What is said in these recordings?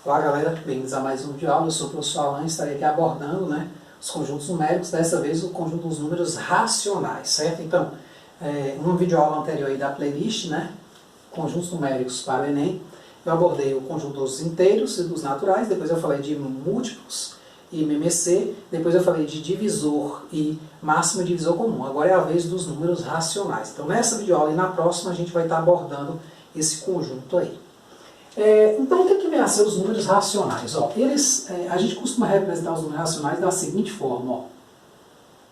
Olá galera, bem-vindos a mais um vídeo aula. Eu sou o professor Alan e estarei aqui abordando os conjuntos numéricos, dessa vez o conjunto dos números racionais, certo? Então, no vídeo aula anterior aí da playlist, conjuntos numéricos para o Enem, eu abordei o conjunto dos inteiros e dos naturais, depois eu falei de múltiplos e MMC, depois eu falei de divisor e máximo divisor comum. Agora é a vez dos números racionais. Então nessa videoaula e na próxima a gente vai estar abordando esse conjunto aí. Então o que vem a ser os números racionais? A gente costuma representar os números racionais da seguinte forma.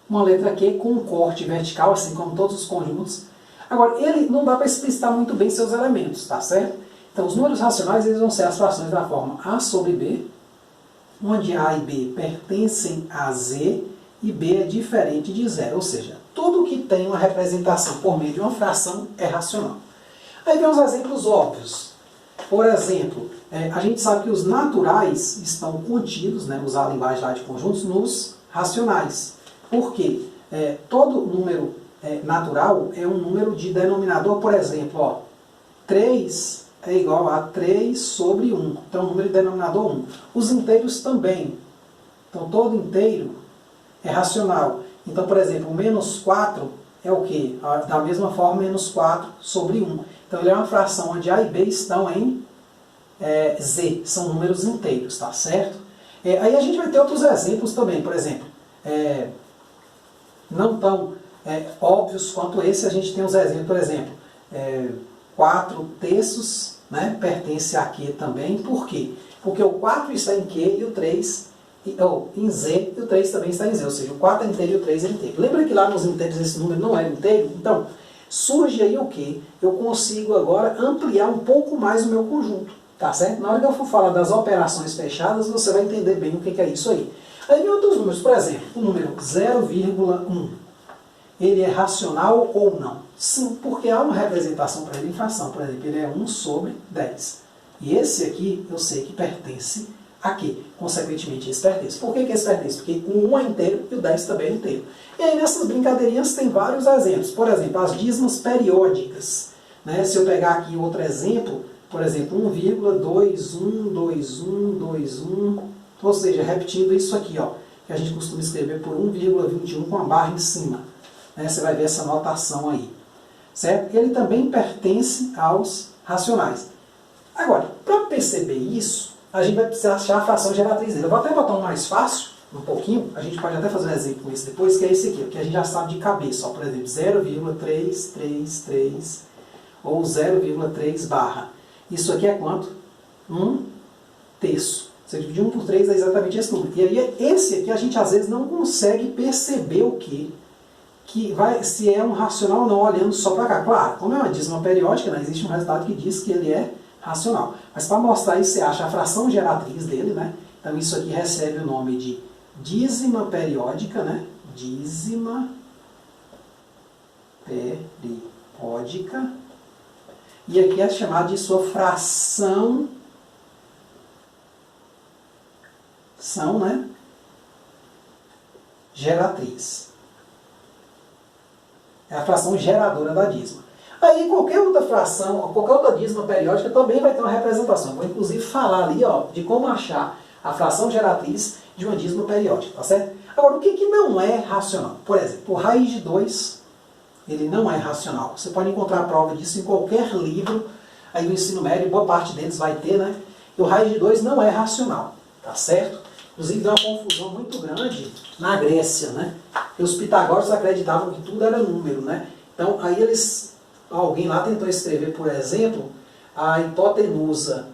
Uma letra Q com um corte vertical, assim como todos os conjuntos. Agora, ele não dá para explicitar muito bem seus elementos, tá certo? Então os números racionais eles vão ser as frações da forma A sobre B, onde A e B pertencem a Z e B é diferente de zero. Ou seja, tudo que tem uma representação por meio de uma fração é racional. Aí vem os exemplos óbvios. Por exemplo, a gente sabe que os naturais estão contidos, usar a linguagem lá de conjuntos, nos racionais. Por quê? Todo número natural é um número de denominador, por exemplo, 3 é igual a 3 sobre 1. Então, número de denominador 1. Os inteiros também. Então, todo inteiro é racional. Então, por exemplo, o menos 4 é o quê? Da mesma forma, menos 4 sobre 1. Então, ele é uma fração onde A e B estão em Z. São números inteiros, tá certo? Aí a gente vai ter outros exemplos também. Por exemplo, não tão óbvios quanto esse, a gente tem os exemplos, por exemplo, 4 terços pertence a Q também. Por quê? Porque o 4 está em Q e o 3 em Z e o 3 também está em Z. Ou seja, o 4 é inteiro e o 3 é inteiro. Lembra que lá nos inteiros esse número não era inteiro? Então, surge aí o quê? Eu consigo agora ampliar um pouco mais o meu conjunto. Tá certo? Na hora que eu for falar das operações fechadas, você vai entender bem o que é isso aí. Aí vem outros números. Por exemplo, o número 0,1. Ele é racional ou não? Sim, porque há uma representação para ele em fração. Por exemplo, ele é 1 sobre 10. E esse aqui, eu sei que pertence a quê? Consequentemente, esse pertence. Por que esse pertence? Porque o 1 é inteiro e o 10 também é inteiro. E aí, nessas brincadeirinhas, tem vários exemplos. Por exemplo, as dízimas periódicas. Se eu pegar aqui outro exemplo, por exemplo, 1,212121, ou seja, repetindo isso aqui, que a gente costuma escrever por 1,21 com a barra em cima. Você vai ver essa notação aí. Certo? Ele também pertence aos racionais. Agora, para perceber isso, a gente vai precisar achar a fração geratriz dele. Eu vou até botar um mais fácil, um pouquinho, a gente pode até fazer um exemplo com isso depois, que é esse aqui, que a gente já sabe de cabeça. Por exemplo, 0,333 ou 0,3 barra. Isso aqui é quanto? 1 terço. Você dividir 1 por 3 é exatamente esse número. E aí, esse aqui a gente às vezes não consegue perceber o quê? Se é um racional ou não, olhando só para cá. Claro, como é uma dízima periódica, existe um resultado que diz que ele é racional. Mas para mostrar isso, você acha a fração geratriz dele, Então isso aqui recebe o nome de dízima periódica, Dízima periódica. E aqui é chamado de sua fração, geratriz. É a fração geradora da dízima. Aí qualquer outra fração, qualquer outra dízima periódica também vai ter uma representação. Vou inclusive falar ali de como achar a fração geratriz de uma dízima periódica, tá certo? Agora, o que não é racional? Por exemplo, o raiz de 2, ele não é racional. Você pode encontrar a prova disso em qualquer livro aí do ensino médio, boa parte deles vai ter, E o raiz de 2 não é racional, tá certo? Inclusive deu uma confusão muito grande na Grécia, Porque os pitagóricos acreditavam que tudo era número, Então, aí alguém lá tentou escrever, por exemplo, a hipotenusa,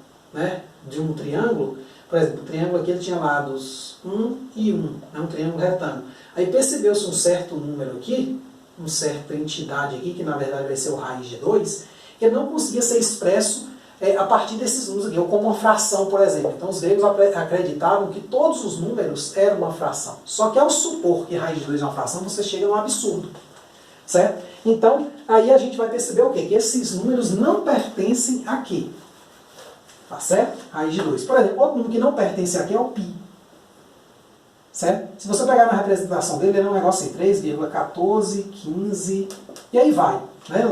de um triângulo. Por exemplo, o triângulo aqui ele tinha lados 1 e 1, um triângulo retângulo. Aí percebeu-se um certo número aqui, uma certa entidade aqui, que na verdade vai ser o raiz de 2, que ele não conseguia ser expresso a partir desses números aqui, ou como uma fração, por exemplo. Então os gregos acreditavam que todos os números eram uma fração. Só que ao supor que raiz de 2 é uma fração, você chega a um absurdo. Certo? Então, aí a gente vai perceber o quê? Que esses números não pertencem aqui. Tá certo? Raiz de 2. Por exemplo, outro número que não pertence aqui é o π. Certo? Se você pegar na representação dele, ele é um negócio assim, 3,14, 15, e aí vai.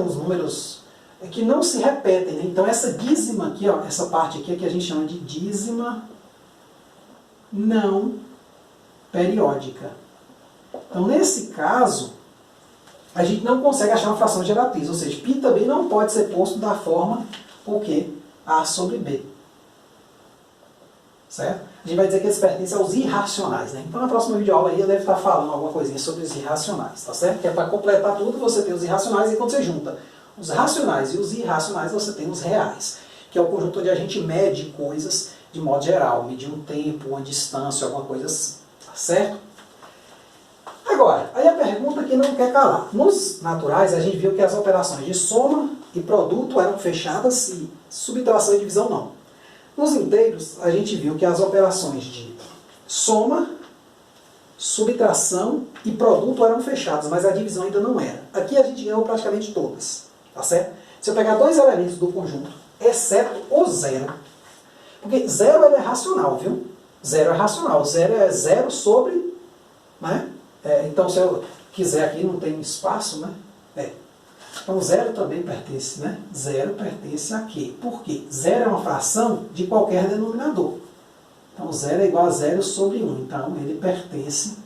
Os números que não se repetem, né? Então essa dízima aqui, ó, essa parte aqui é que a gente chama de dízima não periódica. Então nesse caso, a gente não consegue achar uma fração geratriz, ou seja, π também não pode ser posto da forma o quê? A sobre B. Certo? A gente vai dizer que eles pertencem aos irracionais, né? Então na próxima videoaula aí eu devo estar falando alguma coisinha sobre os irracionais, tá certo? Que é para completar tudo, você tem os irracionais e quando você junta os racionais e os irracionais, você tem os reais, que é o conjunto onde a gente mede coisas de modo geral, medir um tempo, uma distância, alguma coisa assim, tá certo? Agora, aí a pergunta que não quer calar. Nos naturais, a gente viu que as operações de soma e produto eram fechadas e subtração e divisão não. Nos inteiros, a gente viu que as operações de soma, subtração e produto eram fechadas, mas a divisão ainda não era. Aqui a gente ganhou praticamente todas. Tá certo? Se eu pegar dois elementos do conjunto, exceto o zero, porque zero ele é racional, viu? Zero é racional. Zero é zero sobre, né? Então se eu quiser aqui, não tem espaço, né? Então zero também pertence, né? Zero pertence a quê? Por quê? Zero é uma fração de qualquer denominador. Então zero é igual a zero sobre 1. Então ele pertence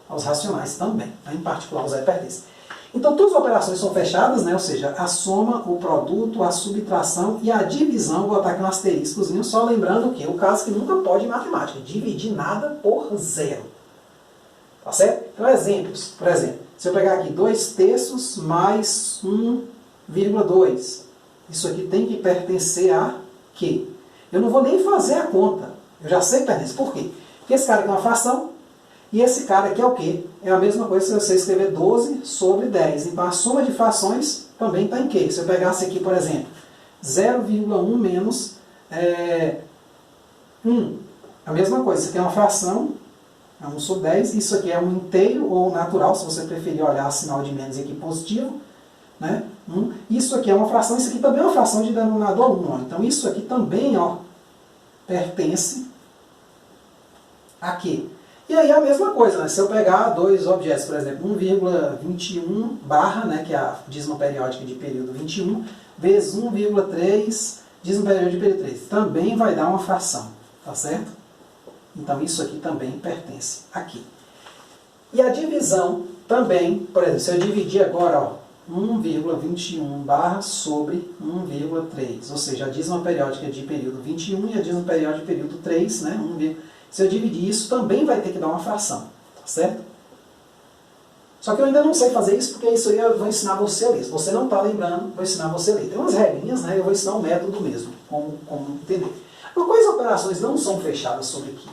aos racionais também. Em particular o zero pertence. Então todas as operações são fechadas, né? Ou seja, a soma, o produto, a subtração e a divisão, vou botar aqui um asteriscozinho, só lembrando que o caso que nunca pode em matemática, dividir nada por zero. Tá certo? Então exemplos, por exemplo, se eu pegar aqui 2/3 mais 1,2, isso aqui tem que pertencer a quê? Eu não vou nem fazer a conta, eu já sei que pertence. Por quê? Porque esse cara aqui é uma fração, e esse cara aqui é o quê? É a mesma coisa se você escrever 12 sobre 10. Então a soma de frações também está em quê? Se eu pegasse aqui, por exemplo, 0,1 menos 1. A mesma coisa, isso aqui é uma fração, é 1 sobre 10. Isso aqui é um inteiro ou natural, se você preferir olhar sinal de menos aqui positivo. Né? Isso aqui é uma fração, isso aqui também é uma fração de denominador 1. Ó. Então isso aqui também ó, pertence a quê? E aí a mesma coisa, né? Se eu pegar dois objetos, por exemplo, 1,21 barra, né, que é a dízima periódica de período 21, vezes 1,3 dízima periódica de período 3, também vai dar uma fração, tá certo? Então isso aqui também pertence aqui. E a divisão também, por exemplo, se eu dividir agora, ó, 1,21 barra sobre 1,3, ou seja, a dízima periódica de período 21 e a dízima periódica de período 3, né, 1, se eu dividir isso, também vai ter que dar uma fração, tá certo? Só que eu ainda não sei fazer isso, porque isso aí eu vou ensinar você a ler. Se você não está lembrando, vou ensinar você a ler. Tem umas regrinhas, né? Eu vou ensinar um método mesmo, como entender. Mas quais operações não são fechadas sobre aqui?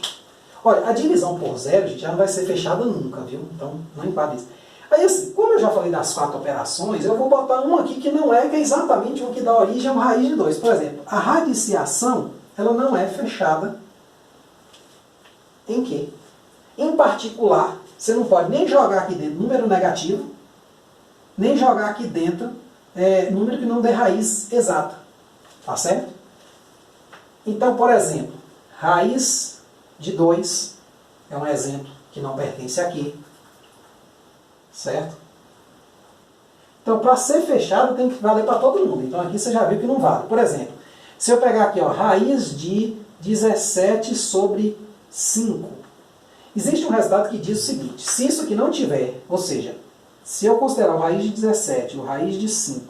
Olha, a divisão por zero, gente, já não vai ser fechada nunca, viu? Então, não enquadra isso. Aí, assim, como eu já falei das 4 operações, eu vou botar uma aqui que não é, que é exatamente o que dá origem a uma raiz de 2. Por exemplo, a radiciação, ela não é fechada em quê? Em particular, você não pode nem jogar aqui dentro número negativo, nem jogar aqui dentro número que não dê raiz exata. Tá certo? Então, por exemplo, raiz de 2 é um exemplo que não pertence aqui. Certo? Então, para ser fechado, tem que valer para todo mundo. Então, aqui você já viu que não vale. Por exemplo, se eu pegar aqui, ó, raiz de 17 sobre 5. Existe um resultado que diz o seguinte: se isso aqui não tiver, ou seja, se eu considerar o raiz de 17, o raiz de 5,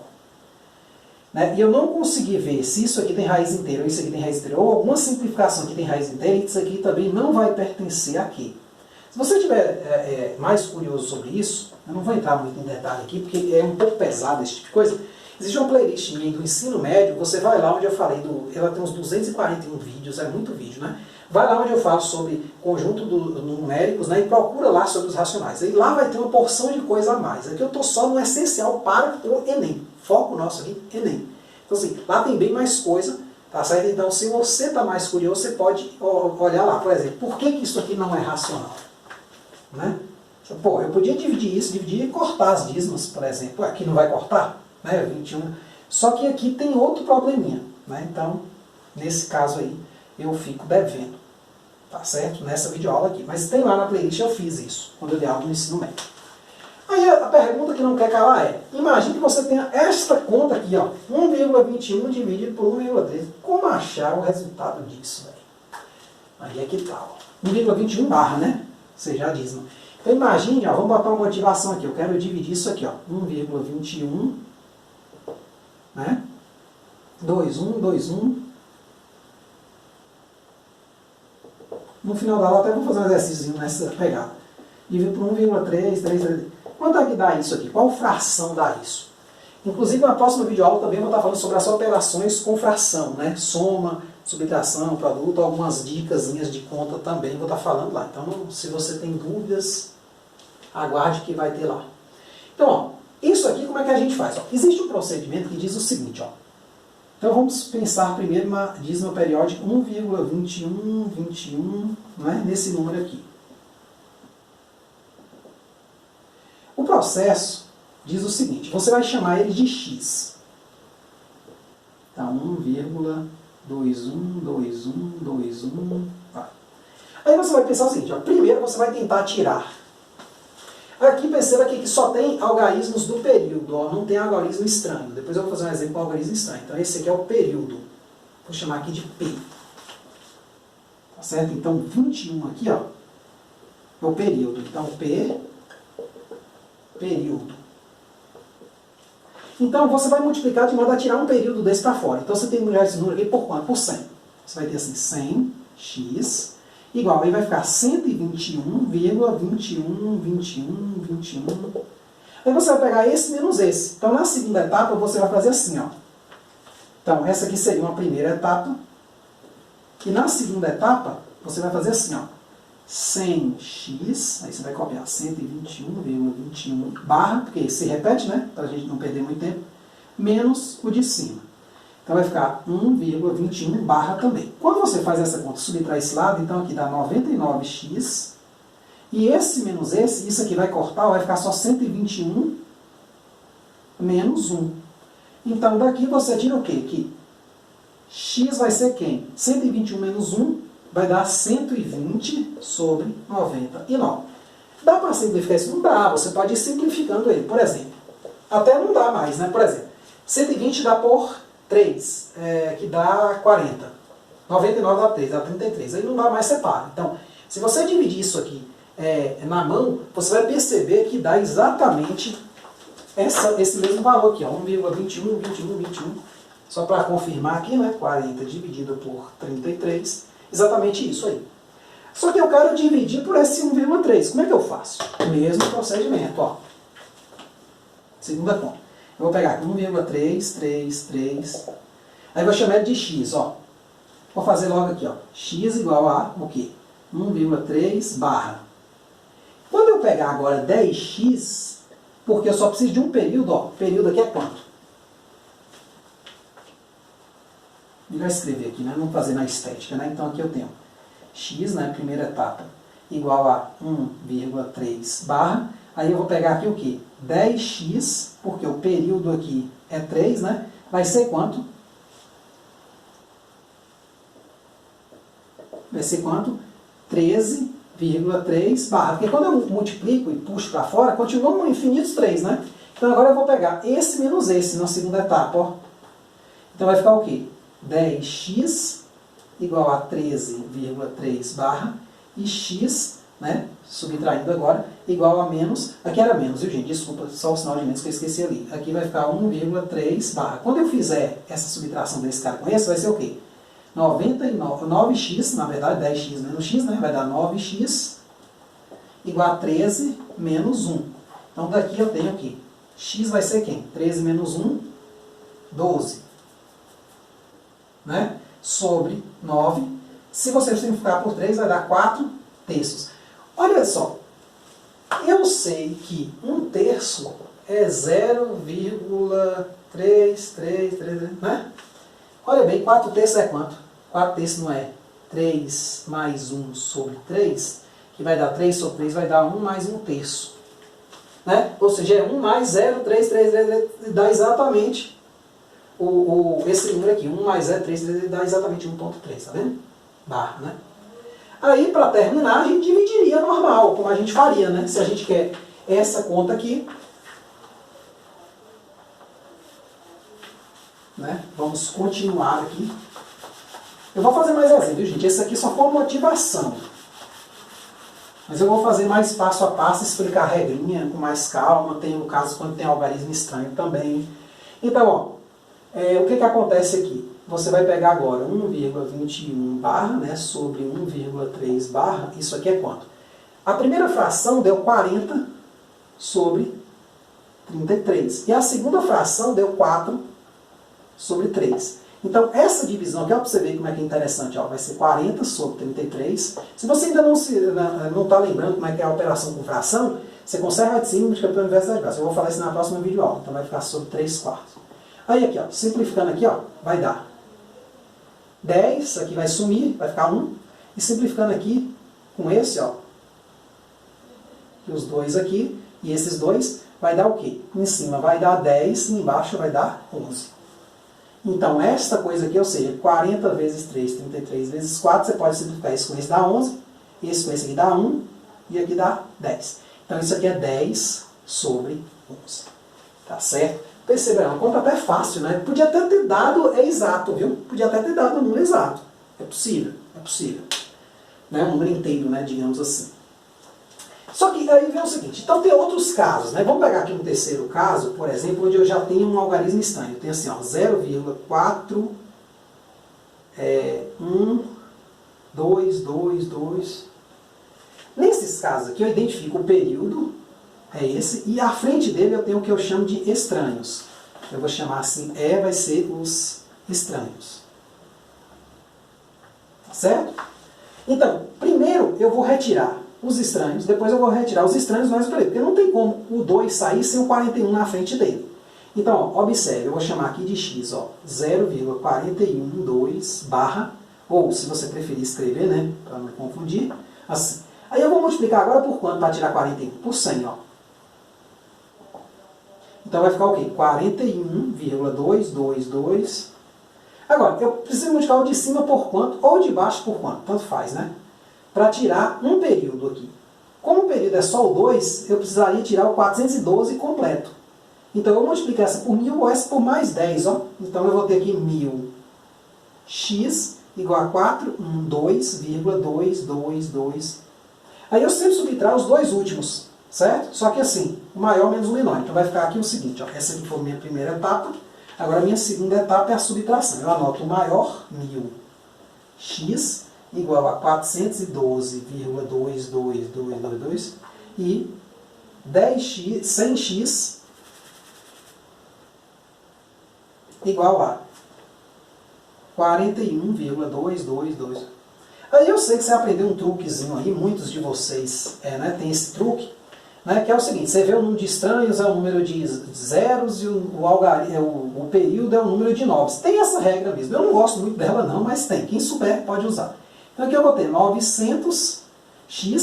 né, e eu não conseguir ver se isso aqui tem raiz inteira ou isso aqui tem raiz inteira, ou alguma simplificação que tem raiz inteira, isso aqui também não vai pertencer aqui. Se você estiver mais curioso sobre isso, eu não vou entrar muito em detalhe aqui, porque é um pouco pesado esse tipo de coisa. Existe uma playlist minha do ensino médio, você vai lá onde eu falei, ela tem uns 241 vídeos, é muito vídeo, né? Vai lá onde eu falo sobre conjunto numéricos, né, e procura lá sobre os racionais. E lá vai ter uma porção de coisa a mais. Aqui eu estou só no essencial para o Enem. Foco nosso aqui, Enem. Então assim, lá tem bem mais coisa, tá certo? Então se você está mais curioso, você pode olhar lá. Por exemplo, por que isso aqui não é racional? Né? Pô, eu podia dividir e cortar as dízimas, por exemplo. Aqui não vai cortar? Né? 21. Só que aqui tem outro probleminha. Né? Então, nesse caso aí, eu fico devendo. Tá certo? Nessa videoaula aqui. Mas tem lá na playlist, eu fiz isso, quando eu dei aula no ensino médio. Aí a pergunta que não quer calar é, imagine que você tenha esta conta aqui, ó, 1,21 dividido por 1,13. Como achar o resultado disso, velho? Aí é que tal? 1,21 barra, né? Você já diz, né? Então imagine, ó, vamos botar uma motivação aqui. Eu quero dividir isso aqui, ó. 1,21, né? 2,1, 2,1. No final da aula até vou fazer um exercício nessa pegada. Dividido por 1,3, 3. Quanto é que dá isso aqui? Qual fração dá isso? Inclusive na próxima videoaula também vou estar falando sobre as operações com fração, né? Soma, subtração, produto, algumas dicasinhas de conta também vou estar falando lá. Então, se você tem dúvidas, aguarde que vai ter lá. Então, ó, isso aqui como é que a gente faz? Ó, existe um procedimento que diz o seguinte, ó. Então vamos pensar primeiro na dízima periódica 1,21, 21, né, nesse número aqui. O processo diz o seguinte, você vai chamar ele de x. Então 1,21, 21, 21, vai. Aí você vai pensar o seguinte, ó, primeiro você vai tentar tirar. Aqui perceba aqui que só tem algarismos do período, ó, não tem algarismo estranho. Depois eu vou fazer um exemplo com algarismo estranho. Então esse aqui é o período. Vou chamar aqui de P. Tá certo? Então 21 aqui, ó, é o período. Então P, período. Então você vai multiplicar de modo a tirar um período desse para fora. Então você tem que multiplicar esse número aqui por quanto? Por 100. Você vai ter assim 100x igual, aí vai ficar 121,21. Aí você vai pegar esse menos esse. Então na segunda etapa você vai fazer assim, ó. Então essa aqui seria uma primeira etapa. E na segunda etapa você vai fazer assim, ó. 100x, aí você vai copiar 121,21 barra, porque se repete, né? Para a gente não perder muito tempo, menos o de cima. Então vai ficar 1,21 barra também. Quando você faz essa conta, subtrai esse lado, então aqui dá 99x. E esse menos esse, isso aqui vai cortar, vai ficar só 121 menos 1. Então daqui você tira o quê? Que x vai ser quem? 121 menos 1 vai dar 120 sobre 99. Dá para simplificar isso? Não dá. Você pode ir simplificando ele. Por exemplo, até não dá mais, né? Por exemplo, 120 dá por 3, que dá 40. 99 dá 3, dá 33. Aí não dá mais, separa. Então, se você dividir isso aqui na mão, você vai perceber que dá exatamente esse mesmo valor aqui, ó, 1,21, 21, 21. Só para confirmar aqui, né? 40 dividido por 33, exatamente isso aí. Só que eu quero dividir por esse 1,3. Como é que eu faço? Mesmo procedimento, ó. Segunda conta. Eu vou pegar 1,333. Aí vou chamar de x, ó. Vou fazer logo aqui, ó. X igual a o quê? 1,3 barra. Quando eu pegar agora 10x, porque eu só preciso de um período, ó. O período aqui é quanto? Melhor escrever aqui, né? Não fazer na estética, né? Então aqui eu tenho x, né? Primeira etapa, igual a 1,3 barra. Aí eu vou pegar aqui o quê? 10x, porque o período aqui é 3, né? Vai ser quanto? Vai ser quanto? 13,3 barra. Porque quando eu multiplico e puxo para fora, continuam infinitos 3, né? Então agora eu vou pegar esse menos esse na segunda etapa, ó. Então vai ficar o quê? 10x igual a 13,3 barra e x, né, subtraindo agora, igual a menos, aqui era menos, viu gente? Desculpa, só o sinal de menos que eu esqueci ali. Aqui vai ficar 1,3 barra. Quando eu fizer essa subtração desse cara com esse, vai ser o quê? 9x, na verdade 10x menos x, né, vai dar 9x igual a 13 menos 1. Então daqui eu tenho aqui, x vai ser quem? 13 menos 1, 12. Né? Sobre 9. Se você simplificar por 3, vai dar 4 terços. Olha só, eu sei que 1 terço é 0,333, né? Olha bem, 4 terços é quanto? 4 terços não é 3 mais 1 sobre 3, que vai dar 3 sobre 3, vai dar 1 mais 1 terço. Né? Ou seja, é 1 mais 0,333, dá exatamente esse número aqui, 1 mais 0,3 dá exatamente 1,3, tá vendo? Barra, né? Aí, para terminar, a gente dividiria normal, como a gente faria, né? Se a gente quer essa conta aqui. Né? Vamos continuar aqui. Eu vou fazer mais exemplo, gente. Esse aqui só foi uma motivação. Mas eu vou fazer mais passo a passo, explicar a regrinha com mais calma. Tem um caso quando tem algarismo estranho também. Então, ó, o que acontece aqui? Você vai pegar agora 1,21 barra, né, sobre 1,3 barra. Isso aqui é quanto? A primeira fração deu 40 sobre 33. E a segunda fração deu 4 sobre 3. Então, essa divisão aqui, ó, para você ver como é que é interessante, ó, vai ser 40 sobre 33. Se você ainda não está lembrando como é que é a operação com fração, você conserva de cima e multiplica pelo inverso das bases. Eu vou falar isso na próxima videoaula, então vai ficar sobre 3 quartos. Aí aqui, ó, simplificando aqui, ó, vai dar 10, aqui vai sumir, vai ficar 1. E simplificando aqui, com esse, ó, os dois aqui, e esses dois, vai dar o quê? Em cima vai dar 10 e embaixo vai dar 11. Então, esta coisa aqui, ou seja, 40 vezes 3, 33 vezes 4, você pode simplificar isso com esse dá 11, esse com esse aqui dá 1, e aqui dá 10. Então, isso aqui é 10 sobre 11. Tá certo? Perceba, uma conta até fácil, né? Podia até ter dado, é exato, viu? Podia até ter dado o número exato. É possível, é possível. Né? Um número inteiro, né? Digamos assim. Só que aí vem o seguinte, então tem outros casos, né? Vamos pegar aqui um terceiro caso, por exemplo, onde eu já tenho um algarismo estranho. Eu tenho assim, ó, 0,4, 1, 2, 2, 2. Nesses casos aqui eu identifico o período, é esse, e à frente dele eu tenho o que eu chamo de estranhos. Eu vou chamar assim, vai ser os estranhos. Tá certo? Então, primeiro eu vou retirar os estranhos, depois eu vou retirar os estranhos mais o período, porque não tem como o 2 sair sem o 41 na frente dele. Então, ó, observe, eu vou chamar aqui de x, ó, 0,412 barra, ou se você preferir escrever, né, para não confundir, assim. Aí eu vou multiplicar agora por quanto para tirar 41? Por 100, ó. Então vai ficar o quê? 41,222. Agora, eu preciso multiplicar o de cima por quanto, ou de baixo por quanto, tanto faz, né? Para tirar um período aqui. Como o período é só o 2, eu precisaria tirar o 412 completo. Então eu multiplico essa por 1000 ou essa por mais 10. Ó. Então eu vou ter aqui 1000x igual a 412,222. Aí eu sempre subtraio os dois últimos, certo? Só que assim, o maior menos o menor. Então vai ficar aqui o seguinte, ó, essa aqui foi a minha primeira etapa, agora a minha segunda etapa é a subtração. Eu anoto o maior, 1000x igual a 412,22222 e 10x, 100x igual a 41,222. Aí eu sei que você aprendeu um truquezinho aí, muitos de vocês tem esse truque, né, que é o seguinte, você vê o número de estranhos é o número de zeros e o período é o número de nobres. Tem essa regra mesmo, eu não gosto muito dela não, mas tem, quem souber pode usar. Então aqui eu vou ter 900x,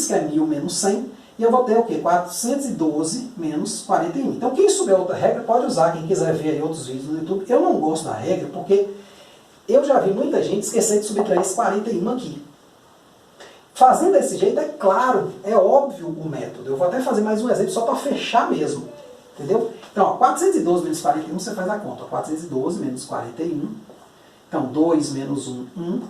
que é 1000 menos 100, e eu vou ter o quê? 412 menos 41. Então quem souber outra regra pode usar, quem quiser ver aí outros vídeos no YouTube. Eu não gosto da regra porque eu já vi muita gente esquecer de subtrair esse 41 aqui. Fazendo desse jeito, é claro, é óbvio o método. Eu vou até fazer mais um exemplo só para fechar mesmo. Entendeu? Então, ó, 412 menos 41, você faz a conta. 412 menos 41. Então, 2 menos 1, 1.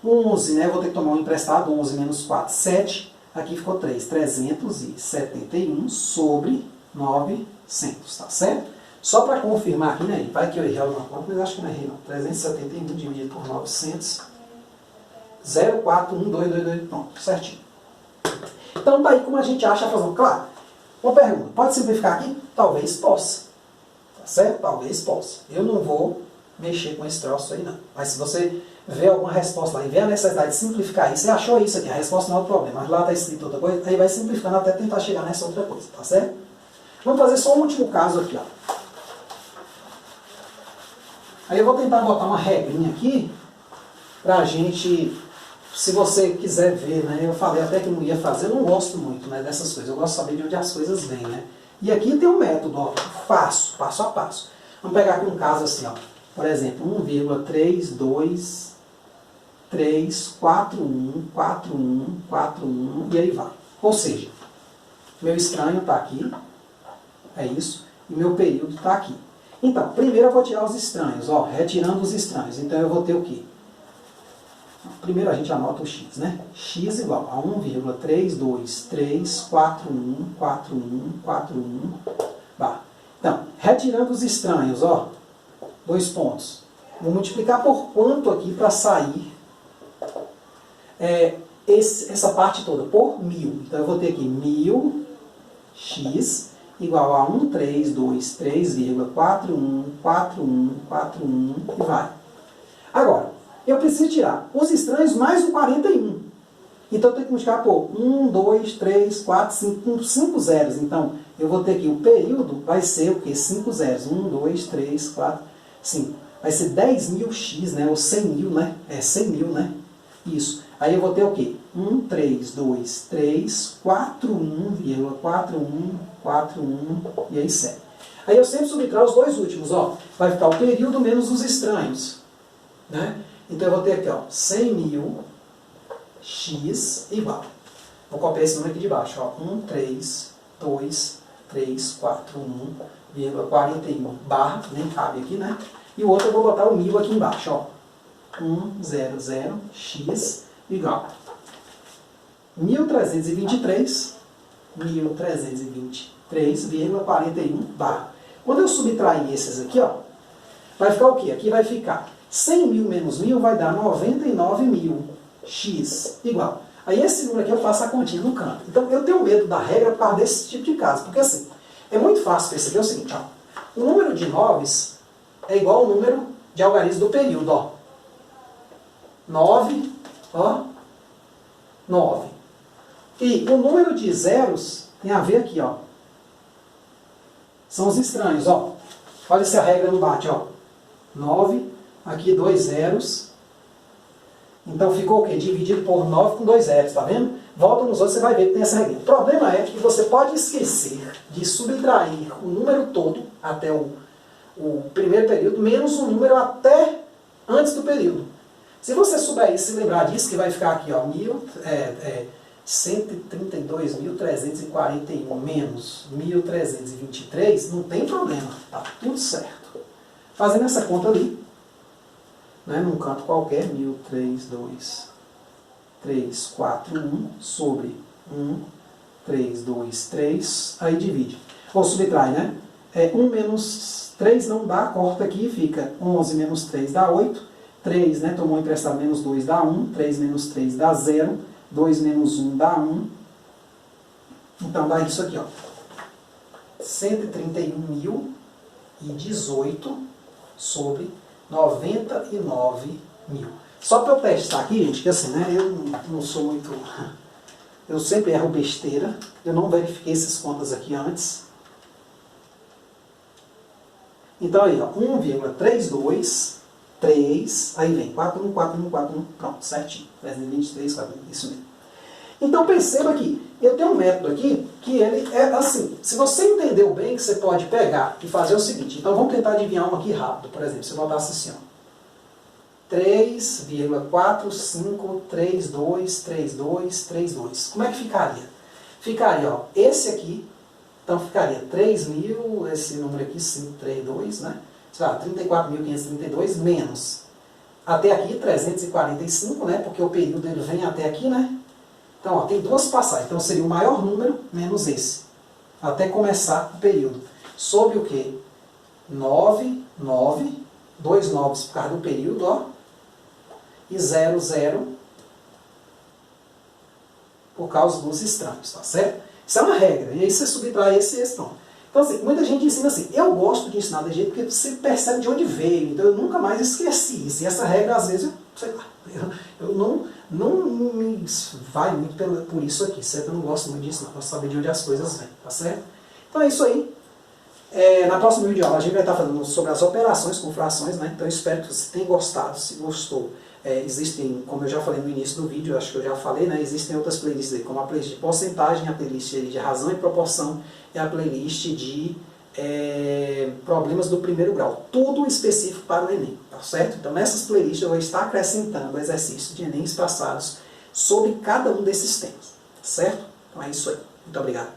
11, né? Eu vou ter que tomar um emprestado. 11 menos 4, 7. Aqui ficou 3. 371 sobre 900, tá certo? Só para confirmar aqui, né? Vai que eu errei alguma conta, mas acho que não errei não. 371 dividido por 900. 0,41222, pronto, certinho. Então tá aí como a gente acha a fração. Claro, uma pergunta, pode simplificar aqui? Talvez possa, tá certo? Talvez possa. Eu não vou mexer com esse troço aí não. Mas se você vê alguma resposta lá e vê a necessidade de simplificar isso, você achou isso aqui, a resposta não é o problema, mas lá está escrito outra coisa, aí vai simplificando até tentar chegar nessa outra coisa, tá certo? Vamos fazer só um último caso aqui, ó. Aí eu vou tentar botar uma regrinha aqui pra gente... Se você quiser ver, né, eu falei até que não ia fazer, eu não gosto muito, né, dessas coisas, eu gosto de saber de onde as coisas vêm, né. E aqui tem um método, ó, passo a passo. Vamos pegar aqui um caso assim, ó, por exemplo, 1,323414141 e aí vai. Ou seja, meu estranho está aqui, É isso. E meu período está aqui. Então, primeiro eu vou tirar os estranhos, ó, retirando os estranhos. Então eu vou ter o quê? Primeiro a gente anota o x, né? X igual a 1,32341414141. Então, retirando os estranhos, ó, 2 pontos. Vou multiplicar por quanto aqui para sair essa parte toda? Por 1000. Então eu vou ter aqui 1000x igual a 1323,414141 e vai. Agora, eu preciso tirar os estranhos mais o 41. Então eu tenho que multiplicar por 1, 2, 3, 4, 5, 5 zeros. Então eu vou ter aqui o período, vai ser o quê? 5 zeros. 1, 2, 3, 4, 5. Vai ser 10.000x, né? Ou 100.000, né? É 100.000, né? Isso. Aí eu vou ter o quê? 1, 3, 2, 3, 41,4141 e aí segue. Aí eu sempre subtraio os dois últimos, ó. Vai ficar o período menos os estranhos, né? Então eu vou ter aqui, ó, 100.000x igual. Vou copiar esse número aqui de baixo, ó. 132.341,41 barra, nem cabe aqui, né? E o outro eu vou botar o 1000 aqui embaixo, ó. 100x igual 1.323,41 barra. Quando eu subtrair esses aqui, ó, vai ficar o quê? Aqui vai ficar 100.000 menos 1000 vai dar 99.000x igual. Aí esse número aqui eu faço a continha no canto. Então eu tenho medo da regra por causa desse tipo de caso. Porque assim, é muito fácil perceber o seguinte, ó. O número de noves é igual ao número de algarismo do período, ó. 9, ó, 9. E o número de zeros tem a ver aqui, ó. São os estranhos, ó. Olha se a regra não bate, ó. 9, aqui 2 zeros. Então ficou o quê? Dividido por 9 com 2 zeros, tá vendo? Volta nos outros, você vai ver que tem essa regra. O problema é que você pode esquecer de subtrair o número todo até o primeiro período, menos o número até antes do período. Se você souber isso e lembrar disso, que vai ficar aqui, ó, 132.341 menos 1.323, não tem problema, tá tudo certo. Fazendo essa conta ali, né, num canto qualquer, 1.32341 sobre 1.323, aí divide. Ou subtrai, né? 1 menos 3 não dá, corta aqui, fica 11 menos 3 dá 8. 3, né, tomou emprestado menos 2 dá 1, 3 menos 3 dá 0, 2 menos 1 dá 1. Então dá isso aqui, ó. 131.018 sobre 99.000. Só para eu testar aqui, gente, que assim, né, eu não sou muito... Eu sempre erro besteira, eu não verifiquei essas contas aqui antes. Então aí, ó, 1,32... 3, aí vem 41, 41, 41, pronto, certinho. 323, 41, isso mesmo. Então perceba que eu tenho um método aqui que ele é assim. Se você entendeu bem, que você pode pegar e fazer o seguinte. Então vamos tentar adivinhar um aqui rápido. Por exemplo, se eu botasse assim, ó. 3,45323232. Como é que ficaria? Ficaria, ó, esse aqui, então ficaria 3.000, esse número aqui, 532, né? 34.532 menos, até aqui 345, né? Porque o período ele vem até aqui, né? Então, ó, tem duas passagens. Então, seria o maior número menos esse, até começar o período. Sobre o quê? 9, 9, 2 9 por causa do período, ó, e 0, 0 por causa dos estranhos, tá certo? Isso é uma regra. E aí você subtrai esse e esse, pronto. Então, assim, muita gente ensina assim. Eu gosto de ensinar de jeito porque você percebe de onde veio. Então, eu nunca mais esqueci isso. E essa regra, às vezes, eu não me vai muito por isso aqui, certo? Eu não gosto muito disso, não. Eu gosto de saber de onde as coisas vêm, tá certo? Então, é isso aí. Na próxima videoaula, a gente vai estar falando sobre as operações com frações, né? Então, eu espero que você tenha gostado. Se gostou, existem, como eu já falei no início do vídeo, acho que eu já falei, né? Existem outras playlists aí, como a playlist de porcentagem, a playlist de razão e proporção e a playlist de problemas do primeiro grau. Tudo específico para o Enem, tá certo? Então, nessas playlists eu vou estar acrescentando exercícios de Enems passados sobre cada um desses temas, tá certo? Então, é isso aí. Muito obrigado.